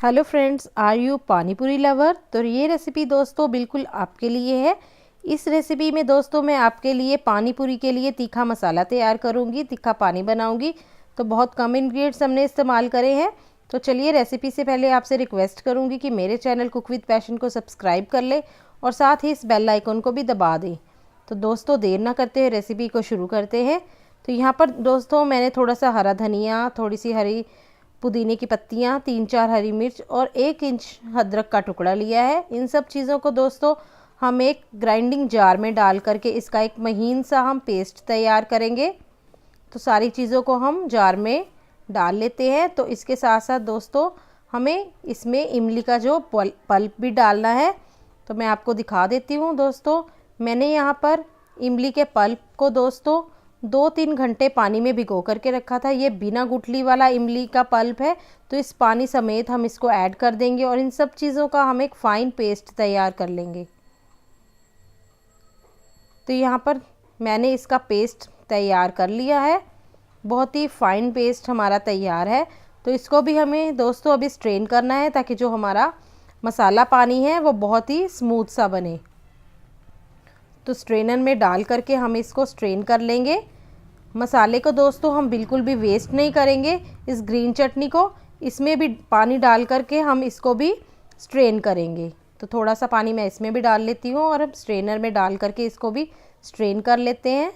Hello friends, are you पानी पूरी lover. तो ये रेसिपी दोस्तों बिल्कुल आपके लिए है। इस रेसिपी में दोस्तों मैं आपके लिए पानी पूरी के लिए तीखा मसाला तैयार करूँगी, तीखा पानी बनाऊँगी। तो बहुत कम इंग्रेडिएंट्स हमने इस्तेमाल करे हैं। तो चलिए, रेसिपी से पहले आपसे रिक्वेस्ट करूँगी कि मेरे चैनल कुक विद पैशन को सब्सक्राइब कर ले और साथ ही इस बेल आइकन को भी दबा दें। तो दोस्तों देर ना करते हुए रेसिपी को शुरू करते हैं। तो यहाँ पर दोस्तों मैंने थोड़ा सा हरा धनिया, थोड़ी सी हरी पुदीने की पत्तियाँ, 3-4 हरी मिर्च और 1 इंच अदरक का टुकड़ा लिया है। इन सब चीज़ों को दोस्तों हम एक ग्राइंडिंग जार में डाल करके इसका एक महीन सा हम पेस्ट तैयार करेंगे। तो सारी चीज़ों को हम जार में डाल लेते हैं। तो इसके साथ साथ दोस्तों हमें इसमें इमली का जो पल्प भी डालना है। तो मैं आपको दिखा देती हूँ। दोस्तों मैंने यहाँ पर इमली के पल्प को दोस्तों 2-3 घंटे पानी में भिगो करके रखा था। ये बिना गुठली वाला इमली का पल्प है। तो इस पानी समेत हम इसको ऐड कर देंगे और इन सब चीज़ों का हम एक फ़ाइन पेस्ट तैयार कर लेंगे। तो यहाँ पर मैंने इसका पेस्ट तैयार कर लिया है। बहुत ही फ़ाइन पेस्ट हमारा तैयार है। तो इसको भी हमें दोस्तों अभी स्ट्रेन करना है ताकि जो हमारा मसाला पानी है वो बहुत ही स्मूथ सा बने। तो स्ट्रेनर में डाल करके हम इसको स्ट्रेन कर लेंगे। मसाले को दोस्तों हम बिल्कुल भी वेस्ट नहीं करेंगे। इस ग्रीन चटनी को इसमें भी पानी डाल करके हम इसको भी स्ट्रेन करेंगे। तो थोड़ा सा पानी मैं इसमें भी डाल लेती हूँ और अब स्ट्रेनर में डाल करके इसको भी स्ट्रेन कर लेते हैं।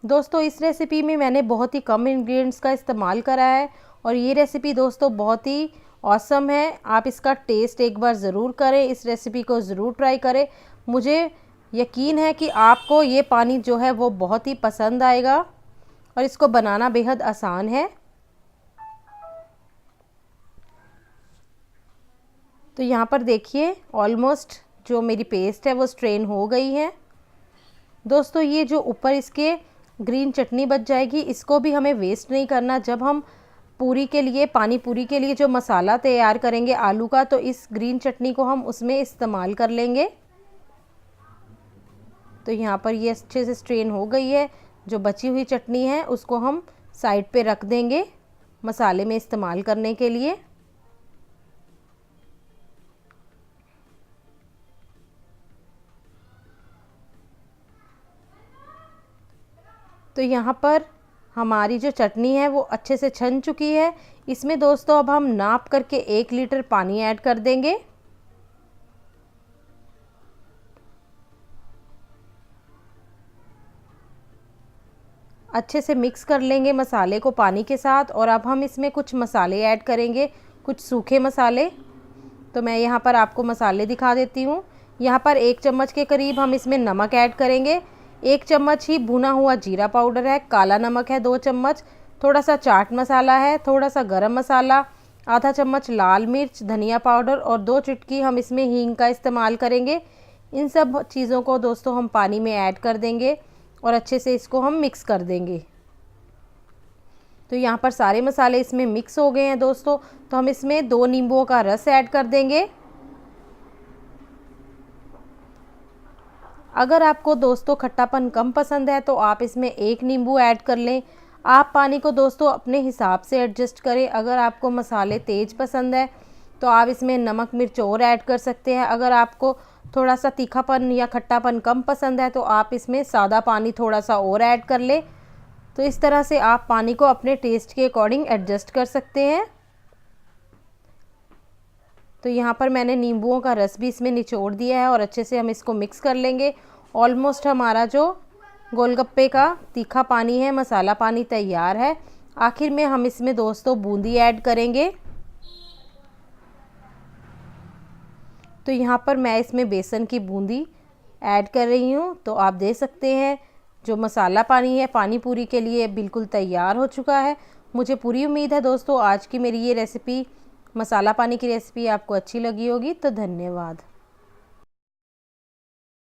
दोस्तों इस रेसिपी में मैंने बहुत ही कम इंग्रेडिएंट्स का इस्तेमाल करा है और ये रेसिपी दोस्तों बहुत ही ऑसम है। आप इसका टेस्ट एक बार ज़रूर करें, इस रेसिपी को ज़रूर ट्राई करें। मुझे यकीन है कि आपको ये पानी जो है वो बहुत ही पसंद आएगा और इसको बनाना बेहद आसान है। तो यहाँ पर देखिए ऑलमोस्ट जो मेरी पेस्ट है वो स्ट्रेन हो गई है। दोस्तों ये जो ऊपर इसके ग्रीन चटनी बच जाएगी, इसको भी हमें वेस्ट नहीं करना। जब हम पूरी के लिए, पानी पूरी के लिए जो मसाला तैयार करेंगे आलू का, तो इस ग्रीन चटनी को हम उसमें इस्तेमाल कर लेंगे। तो यहाँ पर ये अच्छे से स्ट्रेन हो गई है। जो बची हुई चटनी है उसको हम साइड पे रख देंगे मसाले में इस्तेमाल करने के लिए। तो यहाँ पर हमारी जो चटनी है वो अच्छे से छन चुकी है। इसमें दोस्तों अब हम नाप करके 1 लीटर पानी ऐड कर देंगे। अच्छे से मिक्स कर लेंगे मसाले को पानी के साथ। और अब हम इसमें कुछ मसाले ऐड करेंगे, कुछ सूखे मसाले। तो मैं यहाँ पर आपको मसाले दिखा देती हूँ। यहाँ पर 1 चम्मच के करीब हम इसमें नमक ऐड करेंगे। 1 चम्मच ही भुना हुआ जीरा पाउडर है। काला नमक है 2 चम्मच। थोड़ा सा चाट मसाला है, थोड़ा सा गरम मसाला, आधा चम्मच लाल मिर्च, धनिया पाउडर और 2 चुटकी हम इसमें हींग का इस्तेमाल करेंगे। इन सब चीज़ों को दोस्तों हम पानी में ऐड कर देंगे और अच्छे से इसको हम मिक्स कर देंगे। तो यहाँ पर सारे मसाले इसमें मिक्स हो गए हैं दोस्तों। तो हम इसमें 2 नींबुओं का रस ऐड कर देंगे। अगर आपको दोस्तों खट्टापन कम पसंद है तो आप इसमें 1 नींबू ऐड कर लें। आप पानी को दोस्तों अपने हिसाब से एडजस्ट करें। अगर आपको मसाले तेज़ पसंद है तो आप इसमें नमक मिर्च और ऐड कर सकते हैं। अगर आपको थोड़ा सा तीखापन या खट्टापन कम पसंद है तो आप इसमें सादा पानी थोड़ा सा और ऐड कर ले। तो इस तरह से आप पानी को अपने टेस्ट के अकॉर्डिंग एडजस्ट कर सकते हैं। तो यहाँ पर मैंने नींबुओं का रस भी इसमें निचोड़ दिया है और अच्छे से हम इसको मिक्स कर लेंगे। ऑलमोस्ट हमारा जो गोलगप्पे का तीखा पानी है, मसाला पानी तैयार है। आखिर में हम इसमें दोस्तों बूंदी ऐड करेंगे। तो यहाँ पर मैं इसमें बेसन की बूंदी ऐड कर रही हूँ। तो आप देख सकते हैं जो मसाला पानी है पानी पूरी के लिए बिल्कुल तैयार हो चुका है। मुझे पूरी उम्मीद है दोस्तों आज की मेरी ये रेसिपी, मसाला पानी की रेसिपी आपको अच्छी लगी होगी। तो धन्यवाद।